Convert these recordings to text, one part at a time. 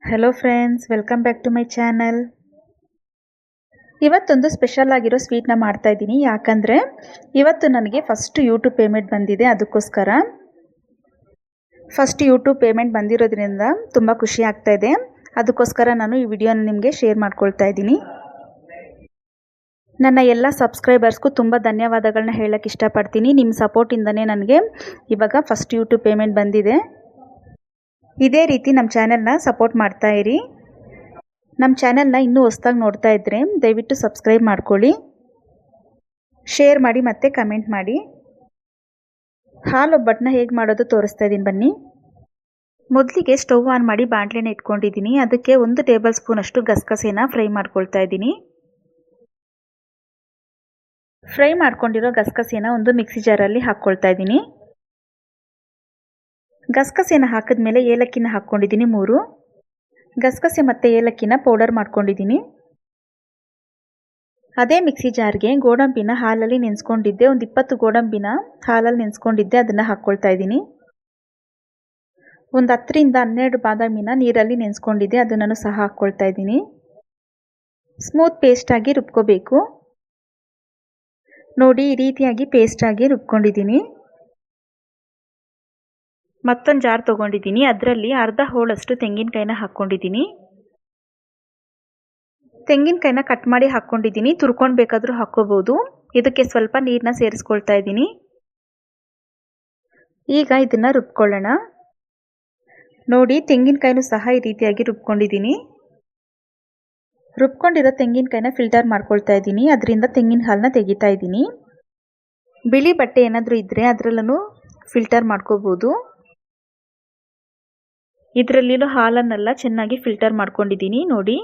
Hello friends, welcome back to my channel. ಇವತ್ತೊಂದು special ಆಗಿರೋ ಸ್ವೀಟ್ನ ಮಾಡ್ತಾ ಇದ್ದೀನಿ. ಯಾಕಂದರೆ ಇವತ್ತು ನನಗೆ ಫಸ್ಟ್ ಯೂಟ್ಯೂಬ್ ಪೇಮೆಂಟ್ ಬಂದಿದೆ. ಅದಕ್ಕೋಸ್ಕರ ಫಸ್ಟ್ ಯೂಟ್ಯೂಬ್ ಪೇಮೆಂಟ್ ಬಂದಿರೋದ್ರಿಂದ ತುಂಬ ಖುಷಿ ಆಗ್ತಾ ಇದೆ. ಅದಕ್ಕೋಸ್ಕರ ನಾನು ಈ ವಿಡಿಯೋನ ನಿಮಗೆ ಶೇರ್ ಮಾಡ್ಕೊಳ್ತಾ ಇದ್ದೀನಿ. ನನ್ನ ಎಲ್ಲ ಸಬ್ಸ್ಕ್ರೈಬರ್ಸ್ಗೂ ತುಂಬ ಧನ್ಯವಾದಗಳನ್ನ ಹೇಳಕ್ಕೆ ಇಷ್ಟಪಡ್ತೀನಿ. ನಿಮ್ಮ ಸಪೋರ್ಟಿಂದನೇ ನನಗೆ ಇವಾಗ ಫಸ್ಟ್ ಯೂಟ್ಯೂಬ್ ಪೇಮೆಂಟ್ ಬಂದಿದೆ. ಇದೇ ರೀತಿ ನಮ್ಮ ಚಾನೆಲ್ನ ಸಪೋರ್ಟ್ ಮಾಡ್ತಾ ಇರಿ. ನಮ್ಮ ಚಾನೆಲ್ನ ಇನ್ನೂ ಹೊಸದಾಗಿ ನೋಡ್ತಾ ಇದ್ದರೆ ದಯವಿಟ್ಟು ಸಬ್ಸ್ಕ್ರೈಬ್ ಮಾಡ್ಕೊಳ್ಳಿ, ಶೇರ್ ಮಾಡಿ ಮತ್ತು ಕಮೆಂಟ್ ಮಾಡಿ. ಹಾಲು ಒಬ್ಬಟ್ಟನ್ನ ಹೇಗೆ ಮಾಡೋದು ತೋರಿಸ್ತಾ ಇದ್ದೀನಿ ಬನ್ನಿ. ಮೊದಲಿಗೆ ಸ್ಟವ್ ಆನ್ ಮಾಡಿ ಬಾಣಲೆನ ಇಟ್ಕೊಂಡಿದ್ದೀನಿ. ಅದಕ್ಕೆ 1 ಟೇಬಲ್ ಸ್ಪೂನ್ ಅಷ್ಟು ಗಸಗಸೆನ ಫ್ರೈ ಮಾಡ್ಕೊಳ್ತಾ ಇದ್ದೀನಿ. ಫ್ರೈ ಮಾಡ್ಕೊಂಡಿರೋ ಗಸಗಸೆನ ಒಂದು ಮಿಕ್ಸಿ ಜಾರಲ್ಲಿ ಹಾಕ್ಕೊಳ್ತಾ ಇದ್ದೀನಿ. ಗಸಗಸೆನ ಹಾಕಿದ್ಮೇಲೆ ಏಲಕ್ಕಿನ ಹಾಕ್ಕೊಂಡಿದ್ದೀನಿ 3. ಗಸಗಸೆ ಮತ್ತು ಏಲಕ್ಕಿನ ಪೌಡರ್ ಮಾಡ್ಕೊಂಡಿದ್ದೀನಿ. ಅದೇ ಮಿಕ್ಸಿ ಜಾರ್ಗೆ ಗೋಡಂಬಿನ ಹಾಲಲ್ಲಿ ನೆನೆಸ್ಕೊಂಡಿದ್ದೆ, ಒಂದು 20 ಗೋಡಂಬಿನ ಹಾಲಲ್ಲಿ ನೆನೆಸ್ಕೊಂಡಿದ್ದೆ, ಅದನ್ನು ಹಾಕ್ಕೊಳ್ತಾ ಇದ್ದೀನಿ. ಒಂದು 10 ರಿಂದ 12 ಬಾದಾಮಿನ ನೀರಲ್ಲಿ ನೆನೆಸ್ಕೊಂಡಿದ್ದೆ, ಅದನ್ನು ಸಹ ಹಾಕ್ಕೊಳ್ತಾ ಇದ್ದೀನಿ. ಸ್ಮೂತ್ ಪೇಸ್ಟಾಗಿ ರುಬ್ಕೋಬೇಕು. ನೋಡಿ, ಈ ರೀತಿಯಾಗಿ ಪೇಸ್ಟಾಗಿ ರುಬ್ಕೊಂಡಿದ್ದೀನಿ. ಮತ್ತೊಂದು ಜಾರ್ ತೊಗೊಂಡಿದ್ದೀನಿ, ಅದರಲ್ಲಿ ಅರ್ಧ ಹೋಳಷ್ಟು ತೆಂಗಿನಕಾಯಿನ ಹಾಕ್ಕೊಂಡಿದ್ದೀನಿ. ತೆಂಗಿನಕಾಯಿನ ಕಟ್ ಮಾಡಿ ಹಾಕ್ಕೊಂಡಿದ್ದೀನಿ, ತುರ್ಕೊಂಡು ಬೇಕಾದರೂ ಹಾಕ್ಕೋಬೋದು. ಇದಕ್ಕೆ ಸ್ವಲ್ಪ ನೀರನ್ನ ಸೇರಿಸ್ಕೊಳ್ತಾ ಇದ್ದೀನಿ. ಈಗ ಇದನ್ನು ರುಬ್ಕೊಳ್ಳೋಣ. ನೋಡಿ, ತೆಂಗಿನಕಾಯಿನೂ ಸಹ ಈ ರೀತಿಯಾಗಿ ರುಬ್ಕೊಂಡಿದ್ದೀನಿ. ರುಬ್ಕೊಂಡಿರೋ ತೆಂಗಿನಕಾಯಿನ ಫಿಲ್ಟರ್ ಮಾಡ್ಕೊಳ್ತಾ ಇದ್ದೀನಿ. ಅದರಿಂದ ತೆಂಗಿನ ಹಾಲನ್ನ ತೆಗಿತಾ ಇದ್ದೀನಿ. ಬಿಳಿ ಬಟ್ಟೆ ಏನಾದರೂ ಇದ್ದರೆ ಅದರಲ್ಲೂ ಫಿಲ್ಟರ್ ಮಾಡ್ಕೋಬೋದು. ಇದರಲ್ಲಿರೋ ಹಾಲನ್ನೆಲ್ಲ ಚೆನ್ನಾಗಿ ಫಿಲ್ಟರ್ ಮಾಡ್ಕೊಂಡಿದ್ದೀನಿ. ನೋಡಿ,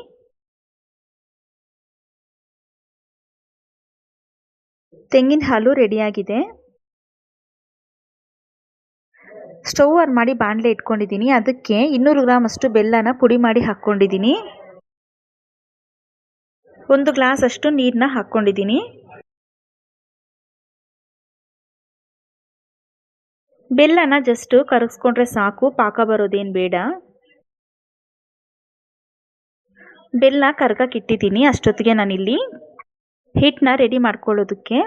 ತೆಂಗಿನ ಹಾಲು ರೆಡಿಯಾಗಿದೆ. ಸ್ಟವ್ ಆನ್ ಮಾಡಿ ಬಾಣಲೆ ಇಟ್ಕೊಂಡಿದ್ದೀನಿ. ಅದಕ್ಕೆ 200 ಗ್ರಾಮ್ ಅಷ್ಟು ಬೆಲ್ಲನ ಪುಡಿ ಮಾಡಿ ಹಾಕ್ಕೊಂಡಿದ್ದೀನಿ. 1 ಗ್ಲಾಸ್ ಅಷ್ಟು ನೀರನ್ನ ಹಾಕ್ಕೊಂಡಿದ್ದೀನಿ. ಬೆಲ್ಲನ ಜಸ್ಟ್ ಕರಗಿಸ್ಕೊಂಡ್ರೆ ಸಾಕು, ಪಾಕ ಬರೋದೇನು ಬೇಡ. ಬೆಲ್ಲ ಕರ್ಗಕ್ಕೆ ಇಟ್ಟಿದ್ದೀನಿ. ಅಷ್ಟೊತ್ತಿಗೆ ನಾನಿಲ್ಲಿ ಹಿಟ್ಟನ್ನ ರೆಡಿ ಮಾಡ್ಕೊಳ್ಳೋದಕ್ಕೆ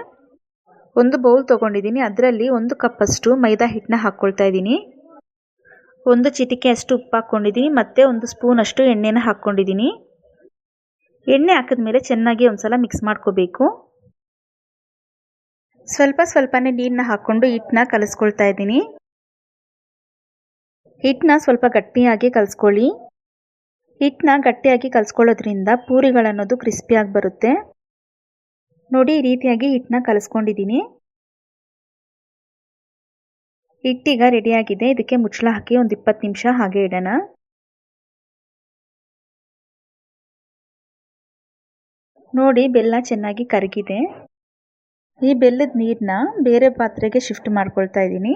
ಒಂದು ಬೌಲ್ ತೊಗೊಂಡಿದ್ದೀನಿ. ಅದರಲ್ಲಿ 1 ಕಪ್ ಅಷ್ಟು ಮೈದಾ ಹಿಟ್ಟನ್ನ ಹಾಕ್ಕೊಳ್ತಾ ಇದ್ದೀನಿ. 1 ಚಿಟಿಕೆ ಅಷ್ಟು ಉಪ್ಪು ಹಾಕ್ಕೊಂಡಿದ್ದೀನಿ. ಮತ್ತು 1 ಸ್ಪೂನ್ ಅಷ್ಟು ಎಣ್ಣೆನ ಹಾಕ್ಕೊಂಡಿದ್ದೀನಿ. ಎಣ್ಣೆ ಹಾಕಿದ್ಮೇಲೆ ಚೆನ್ನಾಗಿ ಒಂದ್ಸಲ ಮಿಕ್ಸ್ ಮಾಡ್ಕೋಬೇಕು. ಸ್ವಲ್ಪನೇ ನೀರನ್ನ ಹಾಕ್ಕೊಂಡು ಹಿಟ್ಟನ್ನ ಕಲಿಸ್ಕೊಳ್ತಾ ಇದ್ದೀನಿ. ಹಿಟ್ಟನ್ನ ಸ್ವಲ್ಪ ಗಟ್ಟಿಯಾಗಿ ಕಲಿಸ್ಕೊಳ್ಳಿ. ಹಿಟ್ಟನ್ನ ಗಟ್ಟಿಯಾಗಿ ಕಲಿಸ್ಕೊಳ್ಳೋದ್ರಿಂದ ಪೂರಿಗಳನ್ನೋದು ಕ್ರಿಸ್ಪಿಯಾಗಿ ಬರುತ್ತೆ. ನೋಡಿ, ಈ ರೀತಿಯಾಗಿ ಹಿಟ್ಟನ್ನ ಕಲಿಸ್ಕೊಂಡಿದ್ದೀನಿ. ಹಿಟ್ಟೀಗ ರೆಡಿಯಾಗಿದೆ. ಇದಕ್ಕೆ ಮುಚ್ಚಳ ಹಾಕಿ ಒಂದು 20 ನಿಮಿಷ ಹಾಗೆ ಇಡೋಣ. ನೋಡಿ, ಬೆಲ್ಲ ಚೆನ್ನಾಗಿ ಕರಗಿದೆ. ಈ ಬೆಲ್ಲದ ನೀರನ್ನ ಬೇರೆ ಪಾತ್ರೆಗೆ ಶಿಫ್ಟ್ ಮಾಡ್ಕೊಳ್ತಾ ಇದ್ದೀನಿ.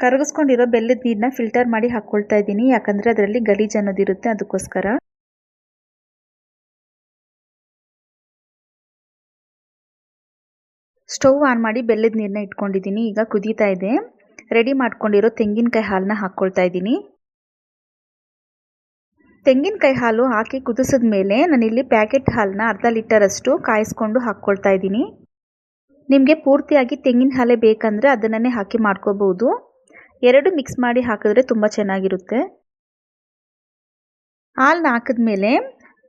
ಕರಗಿಸ್ಕೊಂಡಿರೋ ಬೆಲ್ಲದ ನೀರನ್ನ ಫಿಲ್ಟರ್ ಮಾಡಿ ಹಾಕ್ಕೊಳ್ತಾ ಇದ್ದೀನಿ. ಯಾಕಂದರೆ ಅದರಲ್ಲಿ ಗಲೀಜು ಅನ್ನೋದಿರುತ್ತೆ, ಅದಕ್ಕೋಸ್ಕರ. ಸ್ಟವ್ ಆನ್ ಮಾಡಿ ಬೆಲ್ಲದ ನೀರನ್ನ ಇಟ್ಕೊಂಡಿದ್ದೀನಿ. ಈಗ ಕುದೀತಾ ಇದೆ. ರೆಡಿ ಮಾಡ್ಕೊಂಡಿರೋ ತೆಂಗಿನಕಾಯಿ ಹಾಲನ್ನ ಹಾಕ್ಕೊಳ್ತಾ ಇದ್ದೀನಿ. ತೆಂಗಿನಕಾಯಿ ಹಾಲು ಹಾಕಿ ಕುದಿಸಿದ ಮೇಲೆ ನಾನಿಲ್ಲಿ ಪ್ಯಾಕೆಟ್ ಹಾಲನ್ನ ಅರ್ಧ ಲೀಟರ್ ಅಷ್ಟು ಕಾಯಿಸ್ಕೊಂಡು ಹಾಕ್ಕೊಳ್ತಾ ಇದ್ದೀನಿ. ನಿಮಗೆ ಪೂರ್ತಿಯಾಗಿ ತೆಂಗಿನ ಹಾಲೇ ಬೇಕಂದರೆ ಅದನ್ನೇ ಹಾಕಿ ಮಾಡ್ಕೋಬಹುದು. 2 ಮಿಕ್ಸ್ ಮಾಡಿ ಹಾಕಿದ್ರೆ ತುಂಬ ಚೆನ್ನಾಗಿರುತ್ತೆ. ಹಾಲನ್ನ ಹಾಕಿದ್ಮೇಲೆ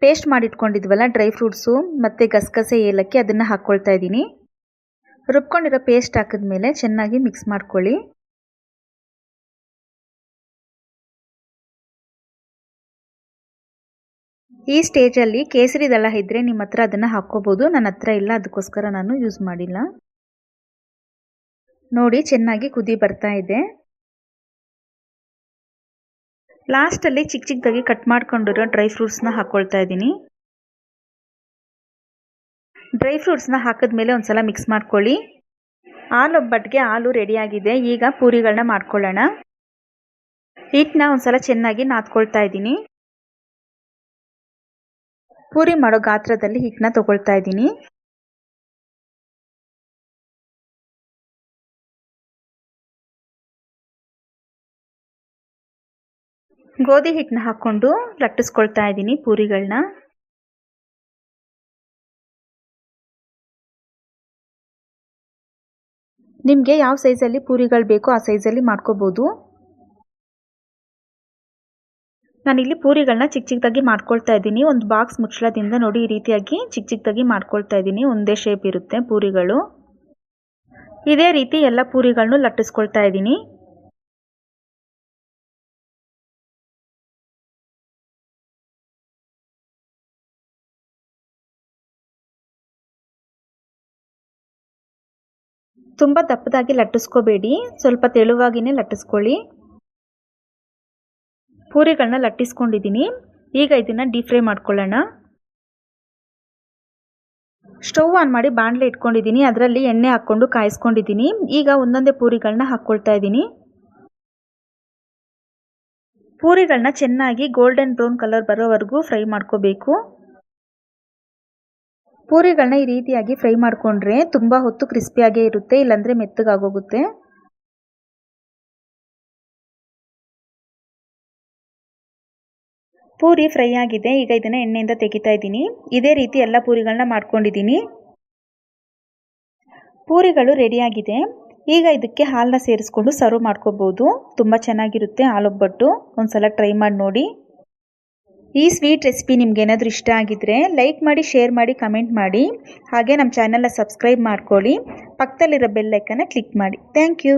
ಪೇಸ್ಟ್ ಮಾಡಿಟ್ಕೊಂಡಿದ್ವಲ್ಲ ಡ್ರೈ ಫ್ರೂಟ್ಸು ಮತ್ತು ಗಸಗಸೆ ಏಲಕ್ಕಿ, ಅದನ್ನು ಹಾಕ್ಕೊಳ್ತಾ ಇದ್ದೀನಿ. ರುಬ್ಕೊಂಡಿರೋ ಪೇಸ್ಟ್ ಹಾಕಿದ್ಮೇಲೆ ಚೆನ್ನಾಗಿ ಮಿಕ್ಸ್ ಮಾಡ್ಕೊಳ್ಳಿ. ಈ ಸ್ಟೇಜಲ್ಲಿ ಕೇಸರಿ ದಳ ಇದ್ದರೆ ನಿಮ್ಮ ಹತ್ರ ಅದನ್ನು ಹಾಕ್ಕೋಬೋದು. ನನ್ನ ಹತ್ರ ಇಲ್ಲ, ಅದಕ್ಕೋಸ್ಕರ ನಾನು ಯೂಸ್ ಮಾಡಿಲ್ಲ. ನೋಡಿ, ಚೆನ್ನಾಗಿ ಕುದಿ ಬರ್ತಾ ಇದೆ. ಲಾಸ್ಟಲ್ಲಿ ಚಿಕ್ಕದಾಗಿ ಕಟ್ ಮಾಡ್ಕೊಂಡಿರೋ ಡ್ರೈ ಫ್ರೂಟ್ಸ್ನ ಹಾಕ್ಕೊಳ್ತಾ ಇದ್ದೀನಿ. ಡ್ರೈ ಫ್ರೂಟ್ಸ್ನ ಹಾಕಿದ್ಮೇಲೆ ಒಂದ್ಸಲ ಮಿಕ್ಸ್ ಮಾಡ್ಕೊಳ್ಳಿ. ಹಾಲು ಒಬ್ಬಟ್ಟಿಗೆ ಹಾಲು ರೆಡಿಯಾಗಿದೆ. ಈಗ ಪೂರಿಗಳನ್ನ ಮಾಡ್ಕೊಳ್ಳೋಣ. ಹಿಟ್ಟನ್ನ ಒಂದ್ಸಲ ಚೆನ್ನಾಗಿ ನಾದ್ಕೊಳ್ತಾ ಇದ್ದೀನಿ. ಪೂರಿ ಮಾಡೋ ಗಾತ್ರದಲ್ಲಿ ಹಿಟ್ಟನ್ನ ತಗೊಳ್ತಾ ಇದ್ದೀನಿ. ಗೋಧಿ ಹಿಟ್ಟನ್ನ ಹಾಕ್ಕೊಂಡು ಲಟ್ಟಿಸ್ಕೊಳ್ತಾ ಇದ್ದೀನಿ ಪೂರಿಗಳನ್ನ. ನಿಮಗೆ ಯಾವ ಸೈಜಲ್ಲಿ ಪೂರಿಗಳು ಬೇಕೋ ಆ ಸೈಜಲ್ಲಿ ಮಾಡ್ಕೋಬೋದು. ನಾನಿಲ್ಲಿ ಪೂರಿಗಳನ್ನ ಚಿಕ್ಕ ಚಿಕ್ಕದಾಗಿ ಮಾಡ್ಕೊಳ್ತಾ ಇದ್ದೀನಿ. ಒಂದು ಬಾಕ್ಸ್ ಮುಚ್ಚಳದಿಂದ ನೋಡಿ ಈ ರೀತಿಯಾಗಿ ಚಿಕ್ಕ ಚಿಕ್ಕದಾಗಿ ಮಾಡ್ಕೊಳ್ತಾ ಇದ್ದೀನಿ. ಒಂದೇ ಶೇಪ್ ಇರುತ್ತೆ ಪೂರಿಗಳು. ಇದೇ ರೀತಿ ಎಲ್ಲ ಪೂರಿಗಳನ್ನು ಲಟ್ಟಿಸ್ಕೊಳ್ತಾ ಇದ್ದೀನಿ. ತುಂಬ ದಪ್ಪದಾಗಿ ಲಟ್ಟಿಸ್ಕೋಬೇಡಿ, ಸ್ವಲ್ಪ ತೆಳುವಾಗಿಯೇ ಲಟ್ಟಿಸ್ಕೊಳ್ಳಿ. ಪೂರಿಗಳನ್ನ ಲಟ್ಟಿಸ್ಕೊಂಡಿದ್ದೀನಿ. ಈಗ ಇದನ್ನು ಡೀಪ್ ಫ್ರೈ ಮಾಡ್ಕೊಳ್ಳೋಣ. ಸ್ಟವ್ ಆನ್ ಮಾಡಿ ಬಾಣಲೆ ಇಟ್ಕೊಂಡಿದ್ದೀನಿ. ಅದರಲ್ಲಿ ಎಣ್ಣೆ ಹಾಕ್ಕೊಂಡು ಕಾಯಿಸ್ಕೊಂಡಿದ್ದೀನಿ. ಈಗ ಒಂದೊಂದೇ ಪೂರಿಗಳನ್ನ ಹಾಕ್ಕೊಳ್ತಾ ಇದ್ದೀನಿ. ಪೂರಿಗಳನ್ನ ಚೆನ್ನಾಗಿ ಗೋಲ್ಡನ್ ಬ್ರೌನ್ ಕಲರ್ ಬರೋವರೆಗೂ ಫ್ರೈ ಮಾಡ್ಕೋಬೇಕು. ಪೂರಿಗಳನ್ನ ಈ ರೀತಿಯಾಗಿ ಫ್ರೈ ಮಾಡಿಕೊಂಡ್ರೆ ತುಂಬ ಹೊತ್ತು ಕ್ರಿಸ್ಪಿಯಾಗೇ ಇರುತ್ತೆ, ಇಲ್ಲಾಂದರೆ ಮೆತ್ತಗಾಗೋಗುತ್ತೆ. ಪೂರಿ ಫ್ರೈ ಆಗಿದೆ. ಈಗ ಇದನ್ನು ಎಣ್ಣೆಯಿಂದ ತೆಗಿತಾ ಇದ್ದೀನಿ. ಇದೇ ರೀತಿ ಎಲ್ಲ ಪೂರಿಗಳನ್ನ ಮಾಡ್ಕೊಂಡಿದ್ದೀನಿ. ಪೂರಿಗಳು ರೆಡಿಯಾಗಿದೆ. ಈಗ ಇದಕ್ಕೆ ಹಾಲನ್ನ ಸೇರಿಸ್ಕೊಂಡು ಸರ್ವ್ ಮಾಡ್ಕೋಬೋದು. ತುಂಬ ಚೆನ್ನಾಗಿರುತ್ತೆ ಹಾಲೊಬ್ಬಟ್ಟು. ಒಂದ್ಸಲ ಟ್ರೈ ಮಾಡಿ ನೋಡಿ. ಈ ಸ್ವೀಟ್ ರೆಸಿಪಿ ನಿಮ್ಗೆ ಏನಾದರೂ ಇಷ್ಟ ಆಗಿದ್ರೆ ಲೈಕ್ ಮಾಡಿ, ಶೇರ್ ಮಾಡಿ, ಕಮೆಂಟ್ ಮಾಡಿ. ಹಾಗೆ ನಮ್ಮ ಚಾನಲ್ನ ಸಬ್ಸ್ಕ್ರೈಬ್ ಮಾಡ್ಕೊಳ್ಳಿ. ಪಕ್ಕದಲ್ಲಿರೋ ಬೆಲ್ ಐಕನ್ನ ಕ್ಲಿಕ್ ಮಾಡಿ. Thank you.